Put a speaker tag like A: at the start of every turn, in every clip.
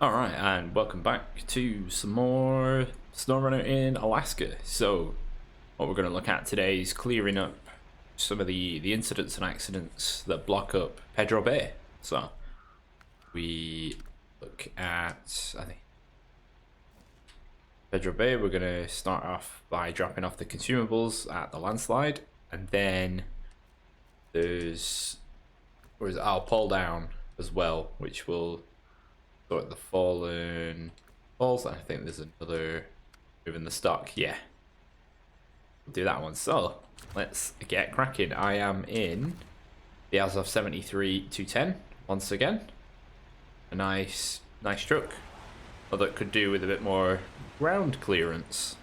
A: Alright, and welcome back to some more Snowrunner in Alaska. So, what we're going to look at today is clearing up some of the incidents and accidents that block up Pedro Bay. So, we look at, I think, Pedro Bay. We're going to start off by dropping off the consumables at the landslide, and then there's, I'll pull down as well, which will sort the fallen falls. I think there's another moving the stock. Yeah, we'll do that one. So let's get cracking. I am in the Azov 73-210 once again. A nice truck, although it could do with a bit more ground clearance.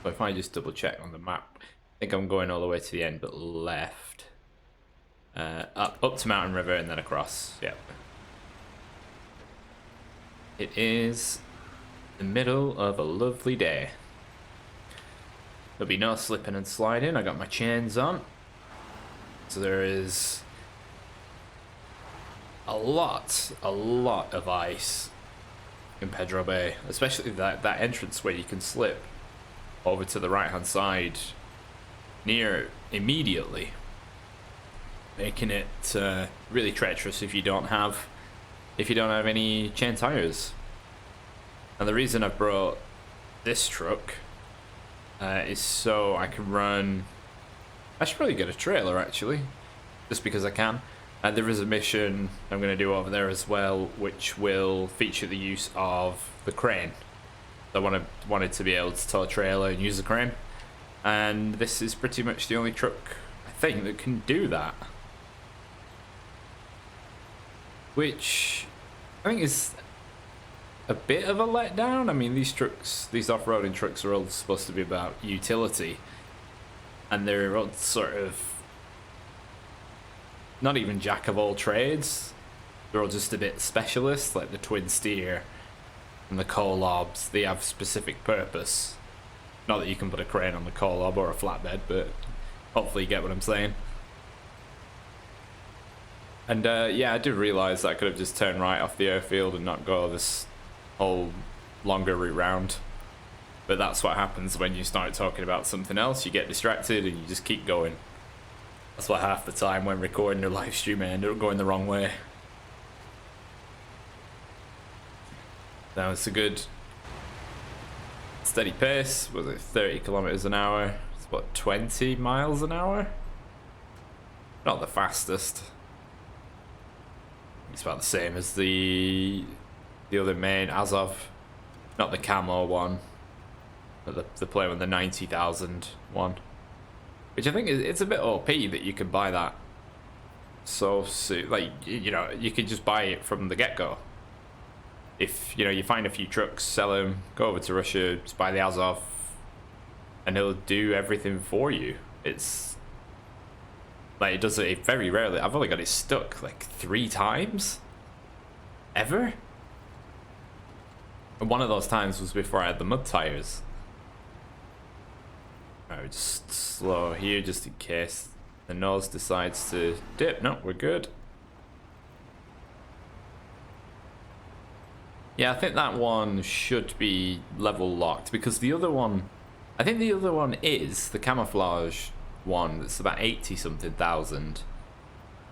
A: So if I just double check on the map, I think I'm going all the way to the end but left, up to Mountain River and then across. Yep. It is the middle of a lovely day. There'll be no slipping and sliding. I got my chains on. So there is a lot of ice in Pedro Bay, especially that entrance where you can slip over to the right hand side near immediately, making it really treacherous if you don't have any chain tires. And the reason I brought this truck is so I can run. I should probably get a trailer actually, just because I can. And there is a mission I'm going to do over there as well, which will feature the use of the crane. I wanted to be able to tow a trailer and use the crane, and this is pretty much the only truck I think that can do that. Which I think is a bit of a letdown. I mean, these off-roading trucks are all supposed to be about utility, and they're all sort of not even jack of all trades. They're all just a bit specialist, like the twin steer and the Colobs. They have specific purpose. Not that you can put a crane on the Colob or a flatbed, but hopefully you get what I'm saying. And yeah, I did realise that I could have just turned right off the airfield and not go this whole longer route round. But that's what happens when you start talking about something else. You get distracted and you just keep going. That's what half the time when recording a live stream I end up going the wrong way. Now it's a good steady pace. Was it 30 kilometers an hour? It's what, 20 miles an hour? Not the fastest. It's about the same as the other main Azov, not the camo one, but the plane with the 90,000 one, which I think it's a bit OP that you can buy that so soon. Like, you know, you can just buy it from the get-go. If you find a few trucks, sell them, go over to Russia, just buy the Azov, and it'll do everything for you. It's like, it does it very rarely. I've only got it stuck like 3 times ever, and one of those times was before I had the mud tires. Alright, just slow here just in case the nose decides to dip. No, we're good. Yeah, I think that one should be level locked, because the other one, I think the other one is the camouflage one that's about 80 something thousand,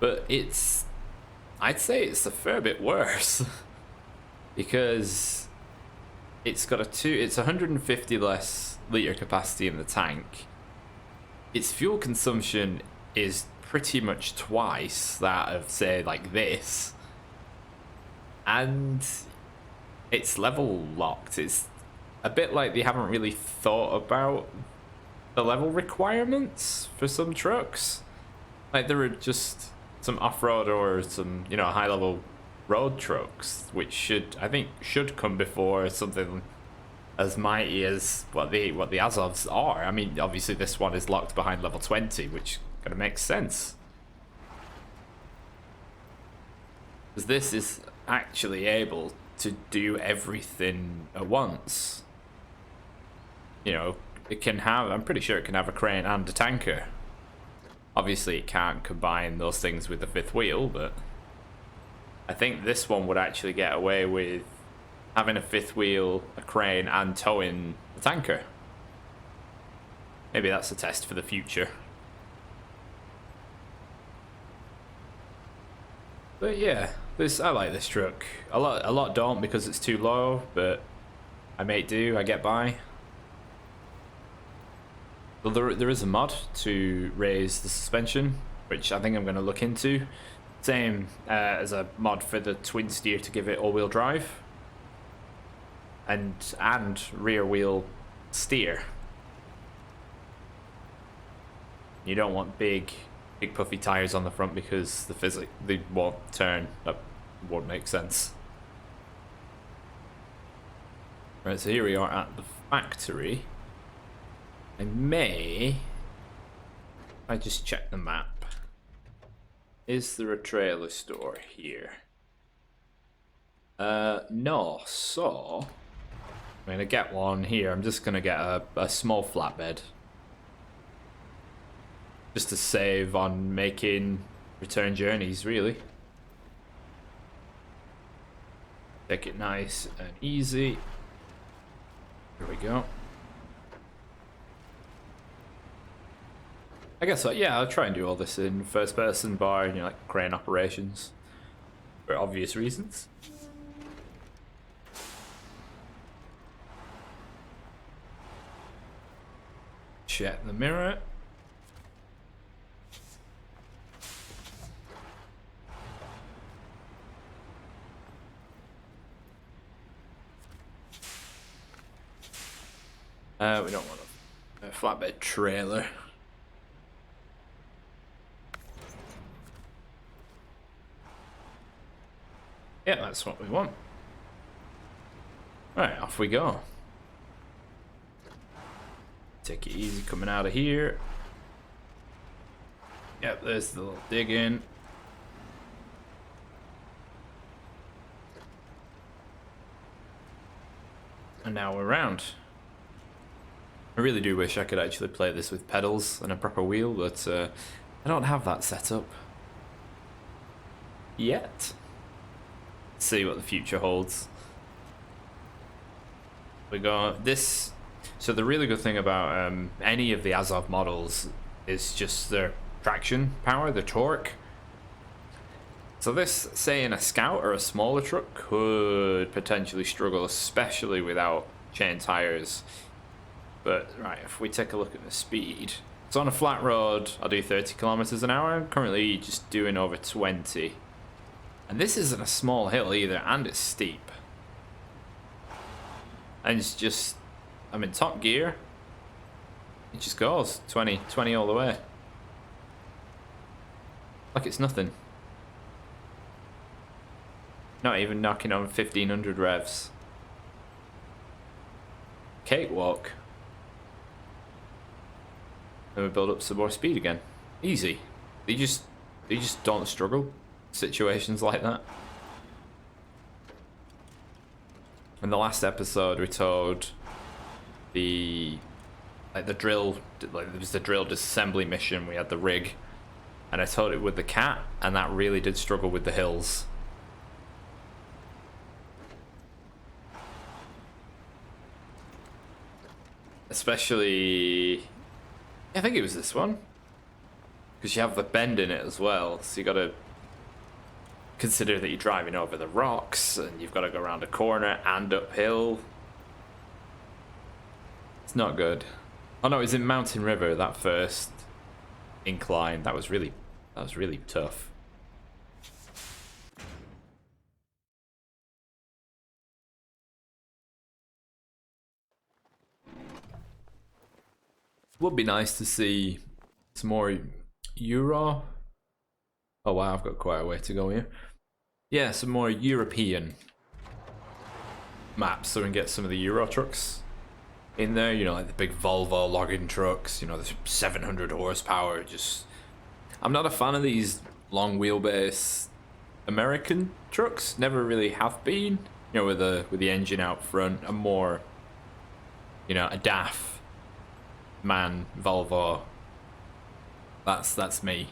A: but I'd say it's a fair bit worse because it's got it's 150 less liter capacity in the tank. Its fuel consumption is pretty much twice that of, say, like this, and it's level locked. It's a bit like they haven't really thought about the level requirements for some trucks. Like, there are just some off-road or some, high-level road trucks, which I think should come before something as mighty as what the Azovs are. I mean, obviously this one is locked behind level 20, which kind of makes sense, because this is actually able to do everything at once. It can have, I'm pretty sure it can have a crane and a tanker. Obviously it can't combine those things with the 5th wheel, but I think this one would actually get away with having a fifth wheel, a crane, and towing the tanker. Maybe that's a test for the future. But yeah, I like this truck. A lot don't because it's too low, but I make do, I get by. Well, there is a mod to raise the suspension, which I think I'm going to look into. Same as a mod for the twin steer to give it all-wheel drive. And rear wheel steer. You don't want big puffy tires on the front because they won't turn. That won't make sense. Right, so here we are at the factory. I just check the map. Is there a trailer store here? No, so I'm gonna get one here. I'm just gonna get a small flatbed. Just to save on making return journeys, really. Take it nice and easy. Here we go. I guess, yeah, I'll try and do all this in first person bar, like crane operations. For obvious reasons. Check the mirror. We don't want a flatbed trailer. Yeah, that's what we want. Alright, off we go. Take it easy coming out of here. Yep, there's the little dig in. And now we're round. I really do wish I could actually play this with pedals and a proper wheel, but I don't have that set up yet. Let's see what the future holds. We got this. So the really good thing about any of the Azov models is just their traction power, the torque. So this, say in a Scout or a smaller truck, could potentially struggle, especially without chain tires. But right, if we take a look at the speed, so on a flat road, I'll do 30 kilometers an hour. I'm currently just doing over 20. And this isn't a small hill either, and it's steep. And it's just, I'm in top gear. It just goes 20 all the way. Like it's nothing. Not even knocking on 1500 revs. Cakewalk. Then we build up some more speed again. Easy. They just don't struggle situations like that. In the last episode we towed the drill, like there was the drill disassembly mission. We had the rig and I towed it with the cat, and that really did struggle with the hills. Especially, I think it was this one, because you have the bend in it as well, so you got to consider that you're driving over the rocks and you've got to go around a corner and uphill. It's not good. Oh no, it was in Mountain River, that first incline. That was really tough. Would be nice to see some more Euro. Oh wow, I've got quite a way to go here. Yeah, some more European maps so we can get some of the Euro trucks in there, like the big Volvo logging trucks, the 700 horsepower. Just, I'm not a fan of these long wheelbase American trucks. Never really have been, with the engine out front. I'm more, a DAF man Volvo. That's me.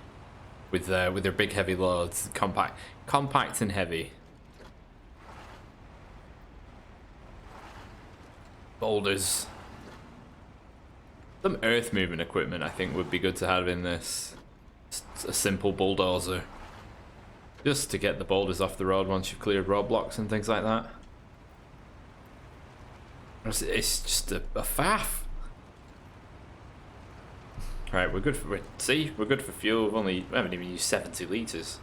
A: with their big heavy loads, compact and heavy. Boulders. Some earth moving equipment I think would be good to have in this. Just a simple bulldozer. Just to get the boulders off the road once you've cleared roadblocks and things like that. It's just a faff. Right, we're good for we're good for fuel. We haven't even used 70 litres.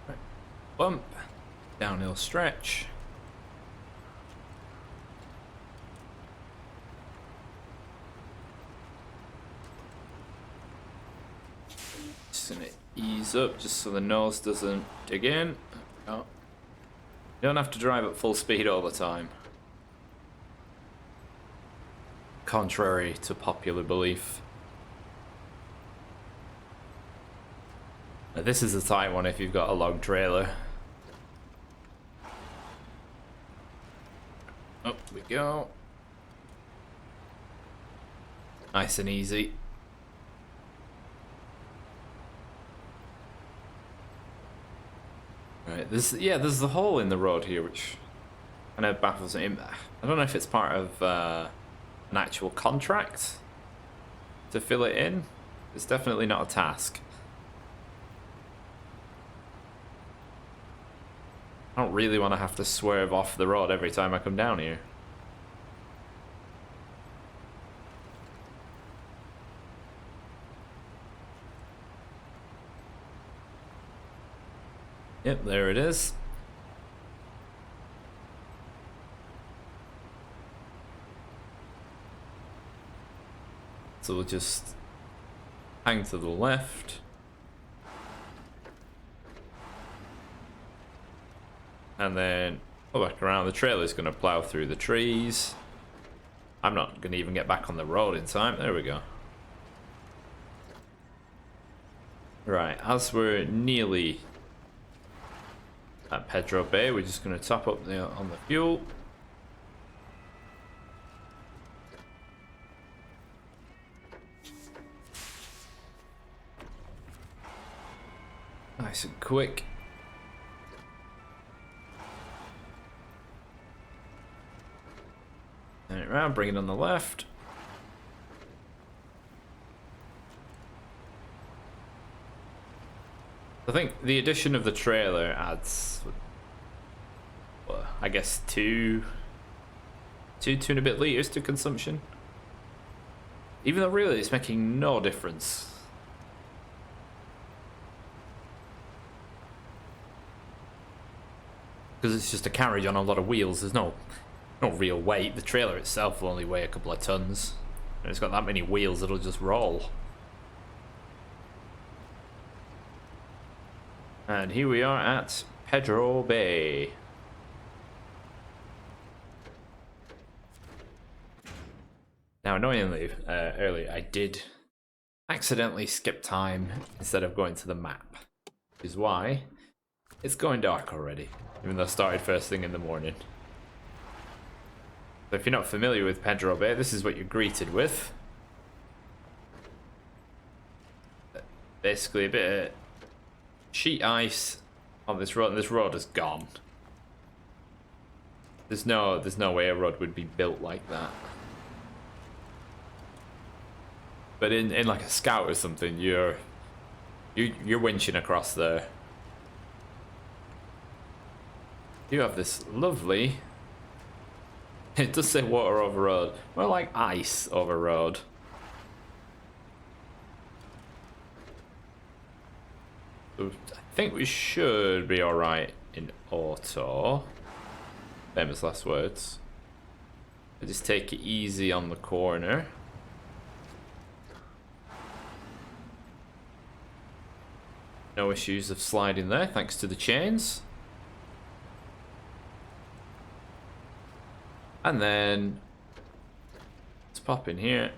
A: Right. Bump. Downhill stretch. Just gonna ease up just so the nose doesn't dig in. Oh. You don't have to drive at full speed all the time. Contrary to popular belief. Now, this is a tight one if you've got a long trailer. Up we go. Nice and easy. Right, there's a hole in the road here which kind of baffles me. I don't know if it's part of an actual contract to fill it in. It's definitely not a task. I don't really want to have to swerve off the road every time I come down here. Yep, there it is. So we'll just hang to the left. And then pull back around. The trailer's going to plow through the trees. I'm not going to even get back on the road in time. There we go. Right, as we're nearly at Pedro Bay, we're just going to top up on the fuel. Nice and quick. Turn it around, bring it on the left. I think the addition of the trailer adds, well, I guess two and a bit litres to consumption. Even though really it's making no difference. Because it's just a carriage on a lot of wheels. There's no real weight. The trailer itself will only weigh a couple of tons. And it's got that many wheels, it'll just roll. And here we are at Pedro Bay. Now, annoyingly, earlier I did accidentally skip time instead of going to the map. Which is why it's going dark already, even though I started first thing in the morning. So if you're not familiar with Pedro Bay, this is what you're greeted with. Basically a bit of sheet ice on this road, and this road is gone. There's no way a road would be built like that. But in like a Scout or something, you're winching across there. You have this lovely, it does say water over road, more like ice over road. So I think we should be alright in auto. Famous last words. I just take it easy on the corner. No issues of sliding there, thanks to the chains. And then let's pop in here.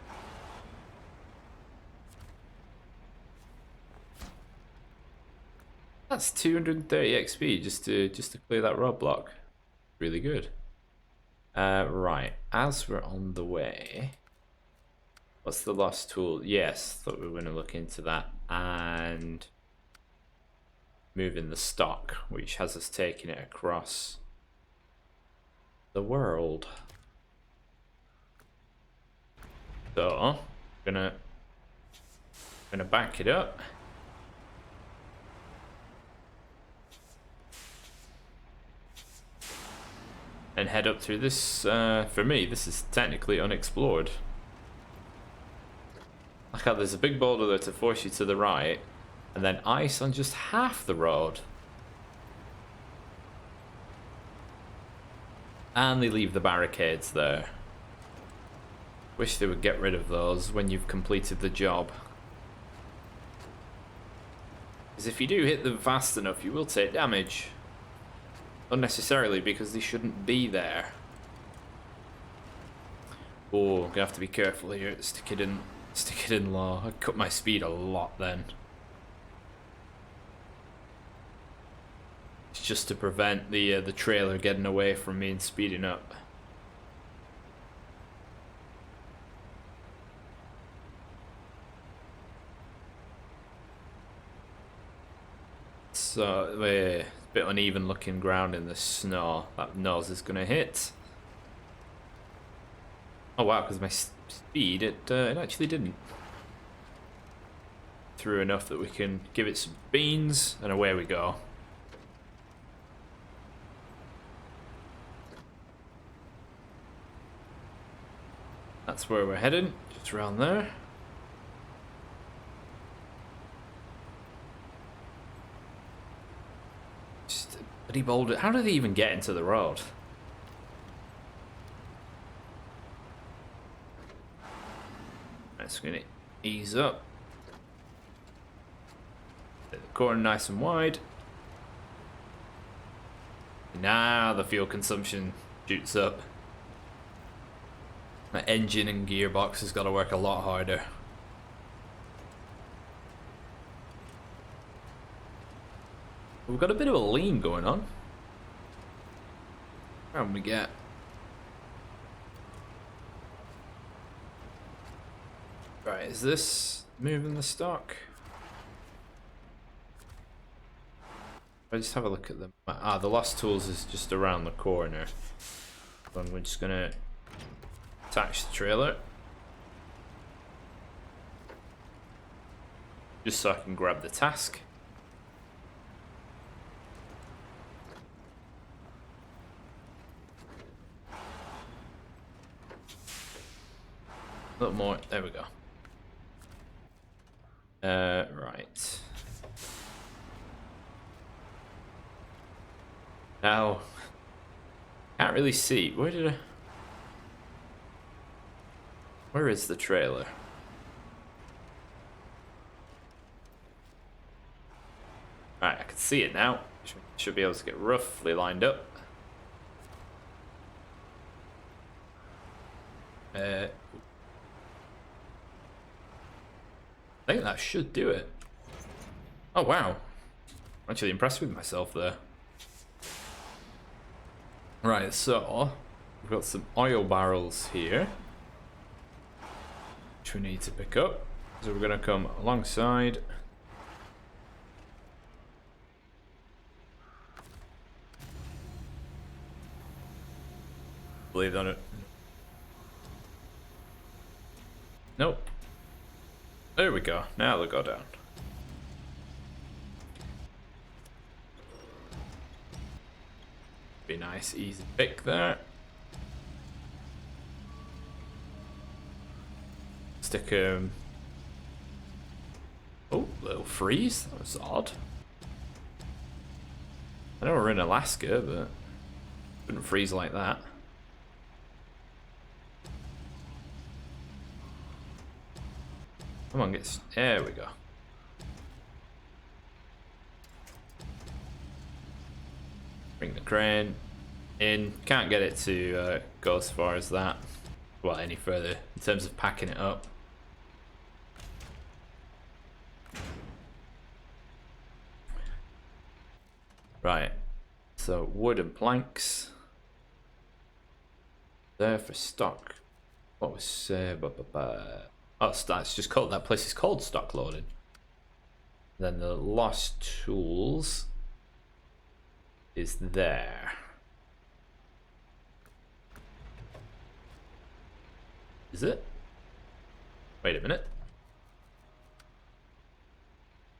A: That's 230 XP just to clear that roadblock. Really good. Right, as we're on the way, What's the lost tool? Yes, thought we were going to look into that. And moving the stock, which has us taking it across the world. So, gonna back it up. And head up through this, for me, this is technically unexplored. Like how there's a big boulder there to force you to the right, and then ice on just half the road. And they leave the barricades there. Wish they would get rid of those when you've completed the job. Because if you do hit them fast enough, you will take damage. Unnecessarily, because they shouldn't be there. Oh, gonna have to be careful here. Stick it in low. I cut my speed a lot then. It's just to prevent the trailer getting away from me and speeding up. So, a bit uneven looking ground in the snow. That nose is gonna hit. Oh wow, because my speed, it actually didn't. Through enough that we can give it some beans, and away we go. That's where we're heading, just around there. Just a bloody boulder. How do they even get into the road? That's gonna ease up. Get the corner nice and wide. Now the fuel consumption shoots up. My engine and gearbox has got to work a lot harder. We've got a bit of a lean going on. How do we get? Right, is this moving the stock? I just have a look at them. Ah, the lost tools is just around the corner. And we're just gonna attach the trailer. Just so I can grab the task. A little more, there we go. Right. Now, can't really see. Where is the trailer? Alright, I can see it now. Should be able to get roughly lined up. I think that should do it. Oh wow. I'm actually impressed with myself there. Right, so we've got some oil barrels here, which we need to pick up. So we're gonna come alongside. Believe on it. Nope. There we go. Now they'll go down. Be nice, easy pick there. Stick oh, little freeze. That was odd. I know we're in Alaska, but it wouldn't freeze like that. Come on, there we go. Bring the crane in. Can't get it to go as far as that. Well, any further in terms of packing it up. Right. So wood and planks. There for stock. What was Oh, that's just called, that place is called stock loading. Then the lost tools is there. Is it? Wait a minute.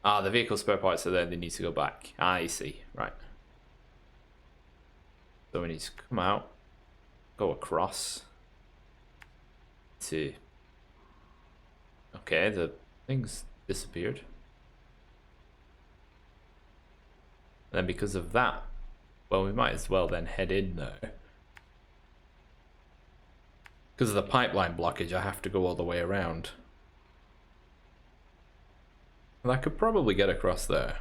A: Ah, the vehicle spare parts are there, they need to go back. Ah, I see, right. So we need to come out, go across to... Okay, the thing's disappeared. And then because of that, well, we might as well then head in there. Because of the pipeline blockage, I have to go all the way around. And I could probably get across there.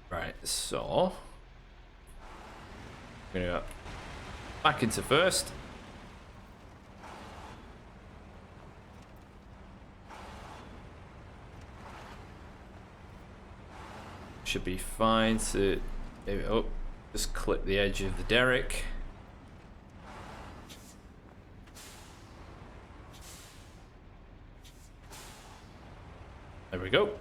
A: Right, so... I'm gonna go back into first. Should be fine to... Oh, just clip the edge of the derrick. There we go.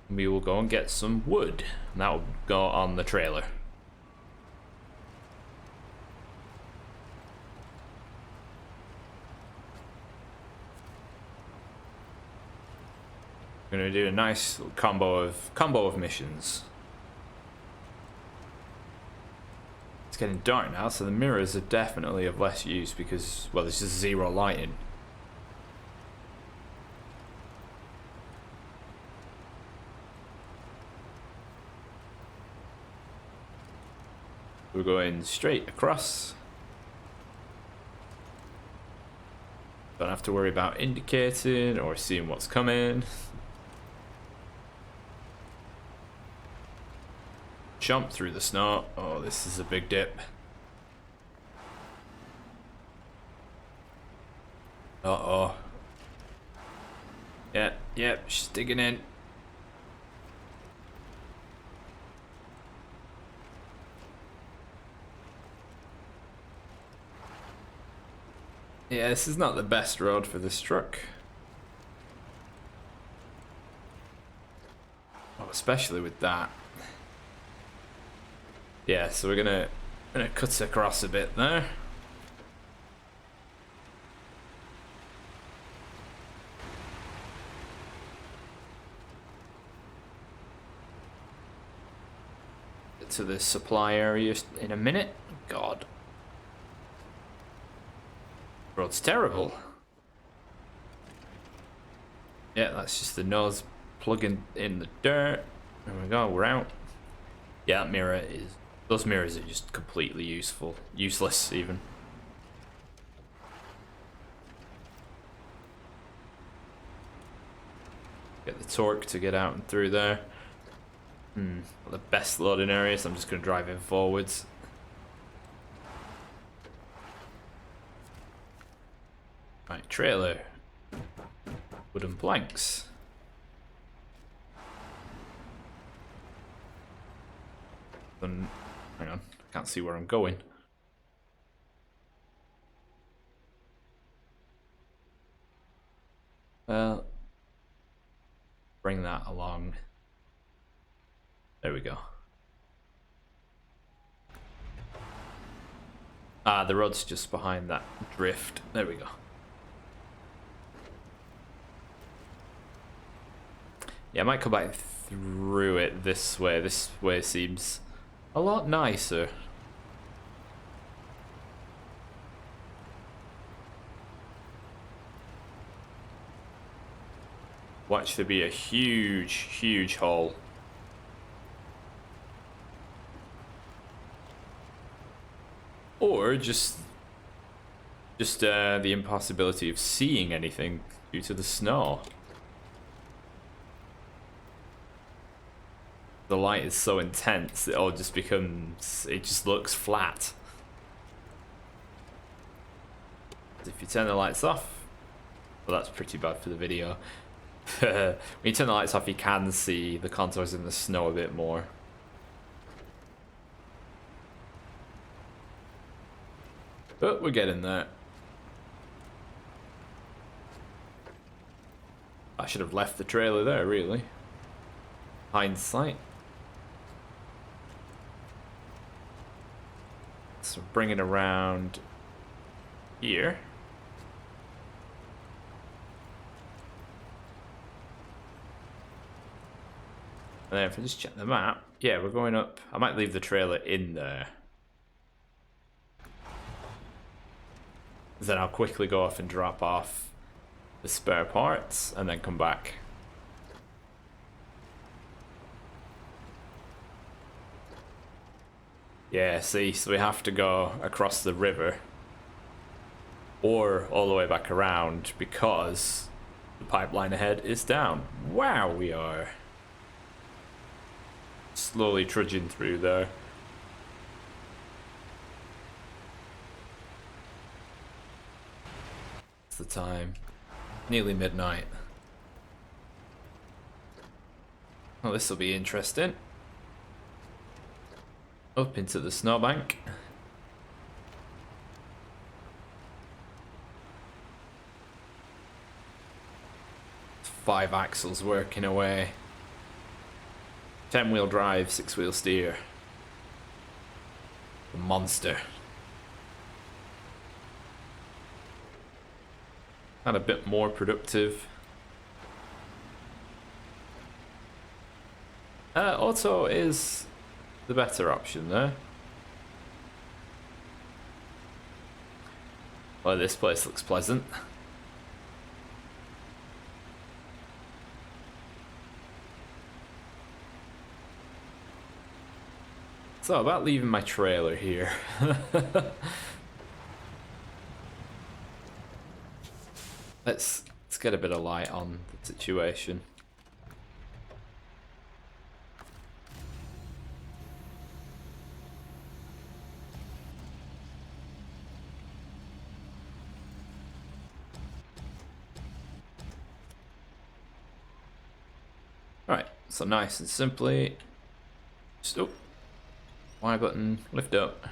A: We will go and get some wood, and that will go on the trailer. We're gonna do a nice combo of missions. It's getting dark now, so the mirrors are definitely of less use because, well, there's just zero lighting. We're going straight across. Don't have to worry about indicating or seeing what's coming. Jump through the snow. Oh, this is a big dip. Uh-oh. Yeah, she's digging in. Yeah, this is not the best road for this truck. Oh, especially with that. Yeah, so we're gonna cut across a bit there. Get to the supply area in a minute. God. Road's terrible. Yeah, that's just the nose plugging in the dirt. There we go, we're out. Yeah, that mirror is... Those mirrors are just completely useless even. Get the torque to get out and through there. Not the best loading area, so I'm just going to drive in forwards. Right, trailer. Wooden planks. Hang on, I can't see where I'm going. Well, bring that along. There we go. Ah, the road's just behind that drift. There we go. Yeah, I might come back through it this way. This way seems a lot nicer. Watch there be a huge hole. Or just the impossibility of seeing anything due to the snow. The light is so intense, it all just becomes, it just looks flat. If you turn the lights off, well, that's pretty bad for the video. When you turn the lights off, you can see the contours in the snow a bit more. But we're getting there. I should have left the trailer there, really. Hindsight. So bring it around here. And then if I just check the map, yeah, we're going up. I might leave the trailer in there. Then I'll quickly go off and drop off the spare parts and then come back. Yeah, see, so we have to go across the river or all the way back around because the pipeline ahead is down. Wow, we are slowly trudging through there. It's the time. Nearly midnight. Well, this will be interesting. Up into the snowbank. Five axles working away. 10-wheel drive, 6-wheel steer. The monster. And a bit more productive. Auto is the better option there. Well, this place looks pleasant. So about leaving my trailer here. Let's get a bit of light on the situation. Right, so nice and simply, just Y button, lift up.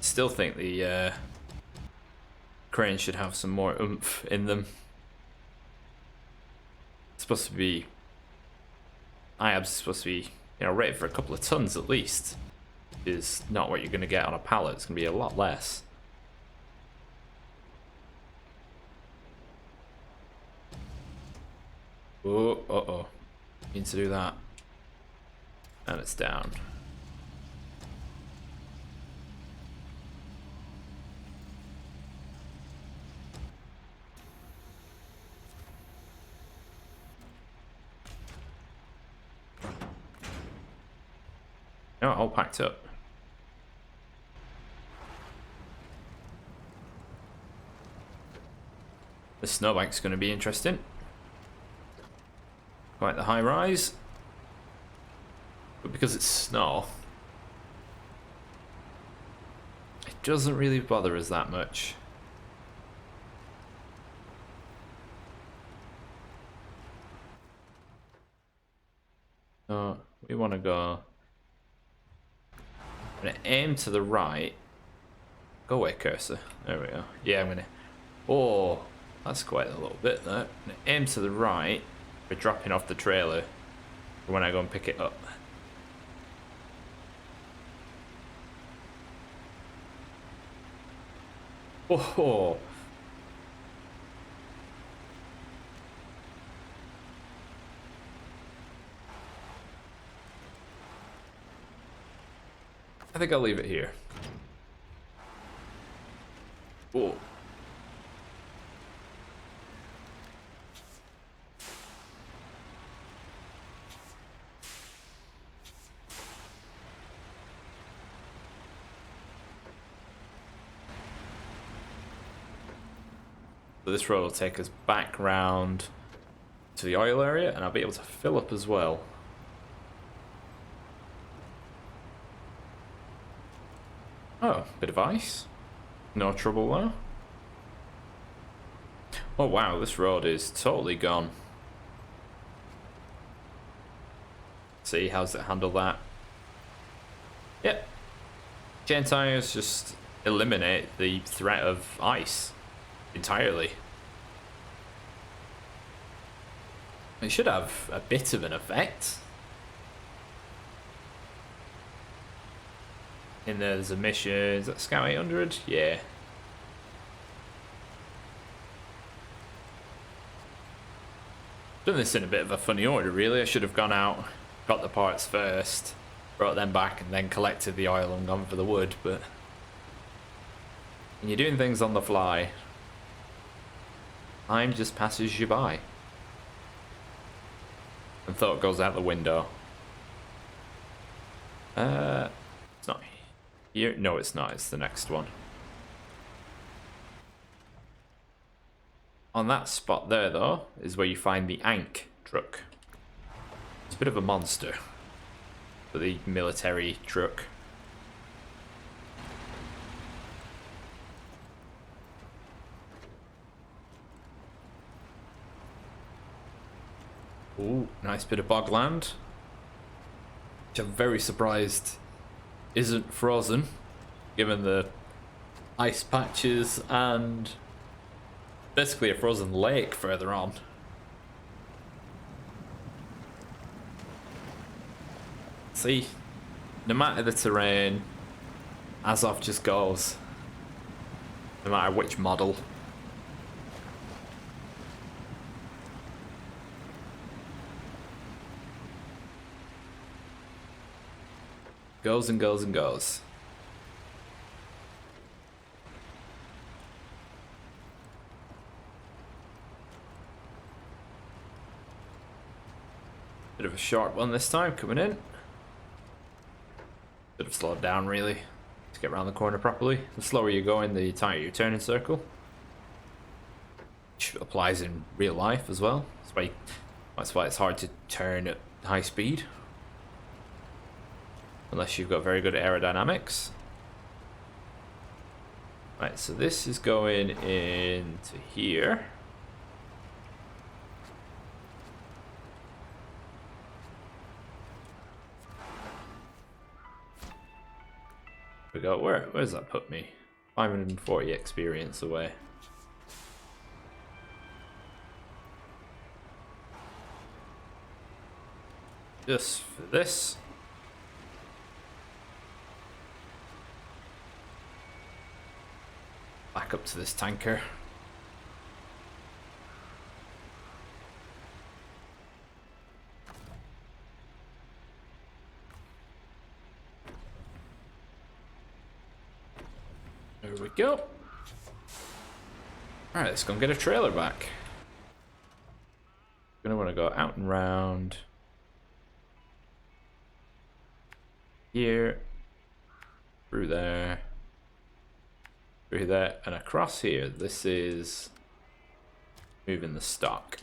A: Still think the crane should have some more oomph in them. It's supposed to be, IAB's supposed to be, you know, rated for a couple of tons at least. Is not what you're going to get on a pallet. It's going to be a lot less. Oh, uh-oh. Need to do that. And it's down. No, all packed up. The snowbank's going to be interesting. Quite the high rise. But because it's snow, it doesn't really bother us that much. So we want to go. I'm going to aim to the right. Go away, cursor. There we go. Yeah, I'm going to. Oh, that's quite a little bit there. I'm going to aim to the right. We're dropping off the trailer for when I go and pick it up. Oh, I think I'll leave it here. Oh. So this road will take us back round to the oil area, and I'll be able to fill up as well. Oh, bit of ice. No trouble there. Oh wow, this road is totally gone. see how's it handle that. Yep. Chain tires just eliminate the threat of ice entirely. It should have a bit of an effect. In there's a mission, is that Scout 800? Yeah. Done this in a bit of a funny order really. I should have gone out, got the parts first, brought them back and then collected the oil and gone for the wood, but when you're doing things on the fly, time just passes you by. And thought goes out the window. It's not here. No, it's not. It's the next one. On that spot there, though, is where you find the Ankh truck. It's a bit of a monster. For the military truck. Ooh, nice bit of bogland. Which I'm very surprised isn't frozen, given the ice patches and basically a frozen lake further on. See, no matter the terrain, Azov just goes. No matter which model. Goes and goes and goes. Bit of a short one this time coming in. Bit of slowed down really to get around the corner properly. The slower you go in, the tighter your turning circle. Which applies in real life as well. That's why it's hard to turn at high speed. Unless you've got very good aerodynamics. Right, so this is going into here. We go, where's that put me? 540 experience away. Just for this. Back up to this tanker. There we go. Alright, let's go and get a trailer back. Gonna want to go out and round. Here. Through there. Through there and across here. This is moving the stock.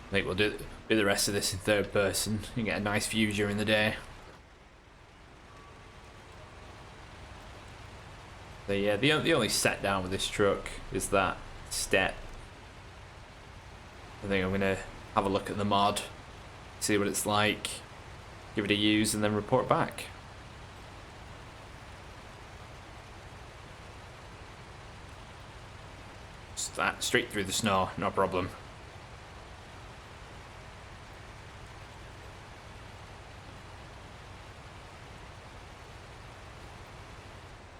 A: I think we'll do the rest of this in third person. You can get a nice view during the day. So yeah, the only set down with this truck is that step. I think I'm gonna have a look at the mod, see what it's like, give it a use, and then report back. Just that straight through the snow, no problem.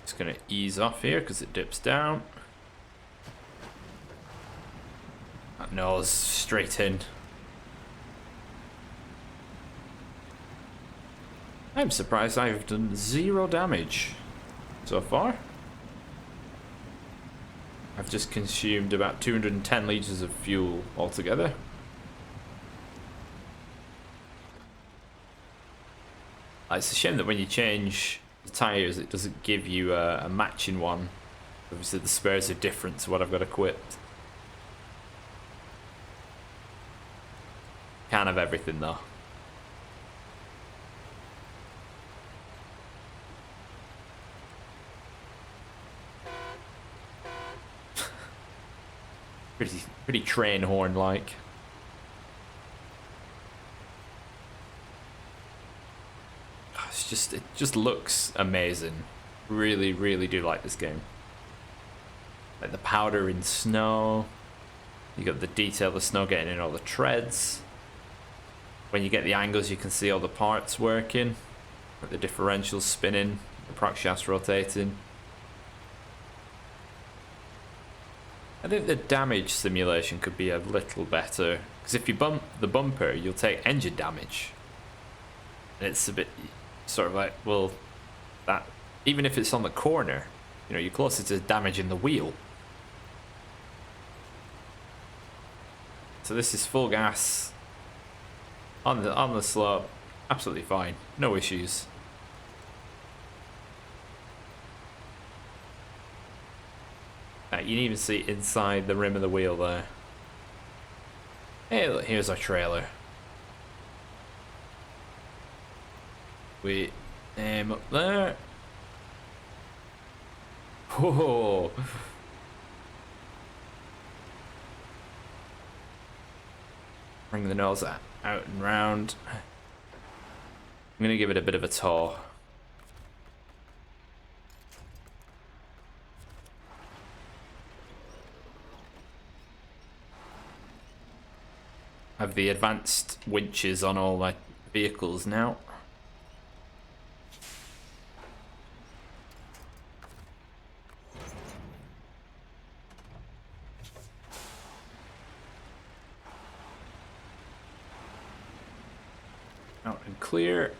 A: Just gonna ease off here because it dips down. That nose straight in. I'm surprised I've done 0 damage so far. I've just consumed about 210 litres of fuel altogether. It's a shame that when you change the tyres it doesn't give you a matching one. Obviously the spares are different to what I've got equipped. Can't have everything though. Pretty train horn like. It just looks amazing. Really, really do like this game. Like the powder in snow. You got the detail of the snow getting in all the treads. When you get the angles, you can see all the parts working. Like the differentials spinning, the proc shafts rotating. I think the damage simulation could be a little better. Because if you bump the bumper, you'll take engine damage. And it's a bit sort of like, well, that even if it's on the corner, you know, you're closer to damaging the wheel. So this is full gas on the slope, absolutely fine, no issues. You can even see inside the rim of the wheel there. Hey, look, here's our trailer. We aim up there. Whoa. Bring the nose out and round. I'm gonna give it a bit of a tour. I have the advanced winches on all my vehicles now. Out and clear.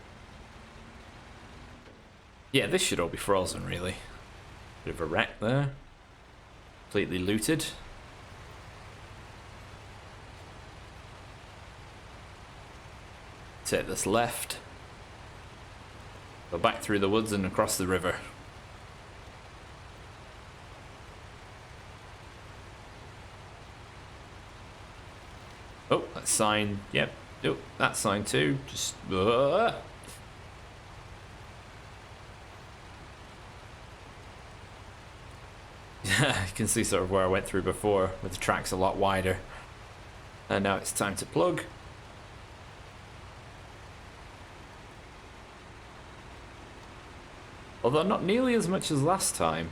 A: Yeah, this should all be frozen, really. Bit of a wreck there. Completely looted. Take this left. Go back through the woods and across the river. Oh, that sign. Yep. Oh, that sign too. Just. You can see sort of where I went through before, with the tracks a lot wider. And now it's time to plug. Although not nearly as much as last time.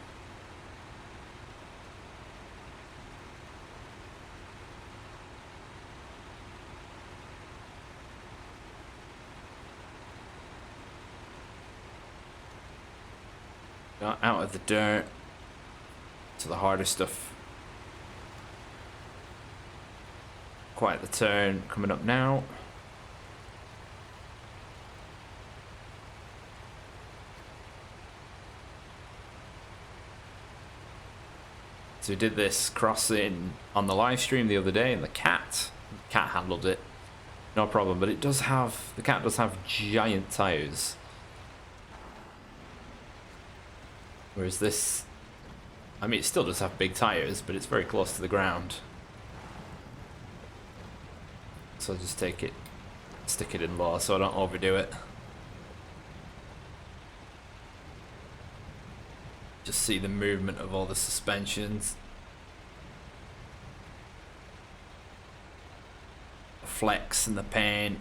A: Got out of the dirt to the harder stuff. Quite the turn coming up now. So we did this crossing on the live stream the other day, and the cat handled it, no problem. But the cat does have giant tires, whereas this, I mean, it still does have big tires, but it's very close to the ground. So I'll just take it, stick it in low so I don't overdo it. Just see the movement of all the suspensions. The flex and the paint.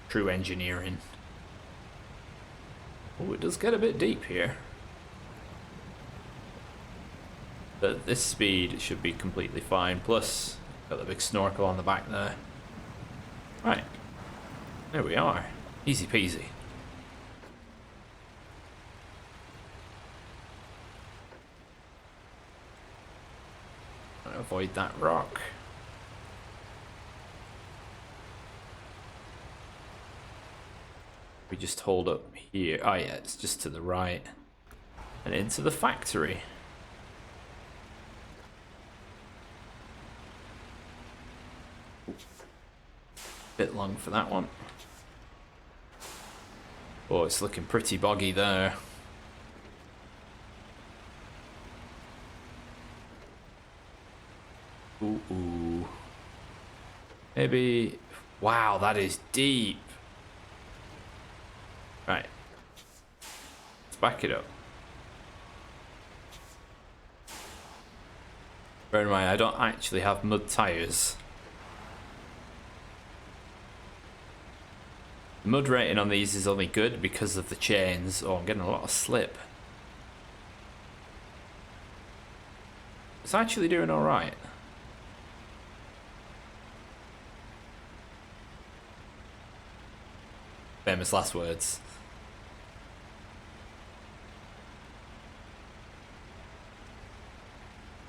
A: True engineering. Oh, it does get a bit deep here. But at this speed it should be completely fine. Plus, got the big snorkel on the back there. Right. There we are. Easy peasy. Avoid that rock. We just hold up here. Oh yeah, it's just to the right. And into the factory. Bit long for that one. Oh, it's looking pretty boggy there. Ooh. Maybe. Wow, that is deep. Right. Let's back it up. Bear in mind, I don't actually have mud tyres. The mud rating on these is only good because of the chains. Oh, I'm getting a lot of slip. It's actually doing alright. Famous last words.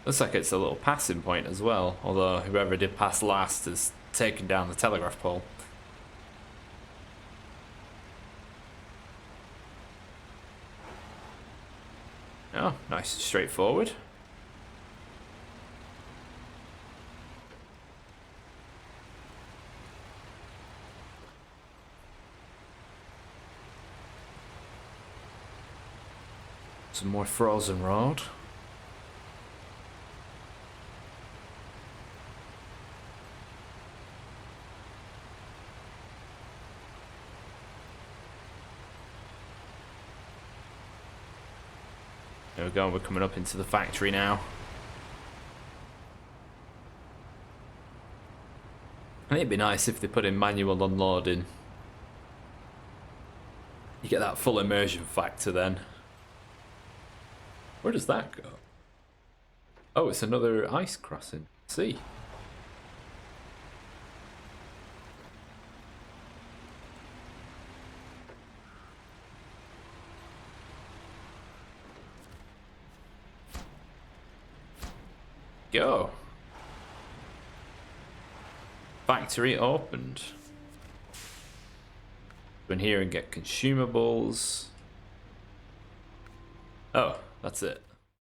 A: Looks like it's a little passing point as well, although whoever did pass last has taken down the telegraph pole. Oh, nice, straightforward. Some more frozen road. There we go, we're coming up into the factory now. I think it'd be nice if they put in manual unloading. You get that full immersion factor then. Where does that go? Oh, it's another ice crossing. See. Go. Factory opened. Go in here and get consumables. Oh, that's it.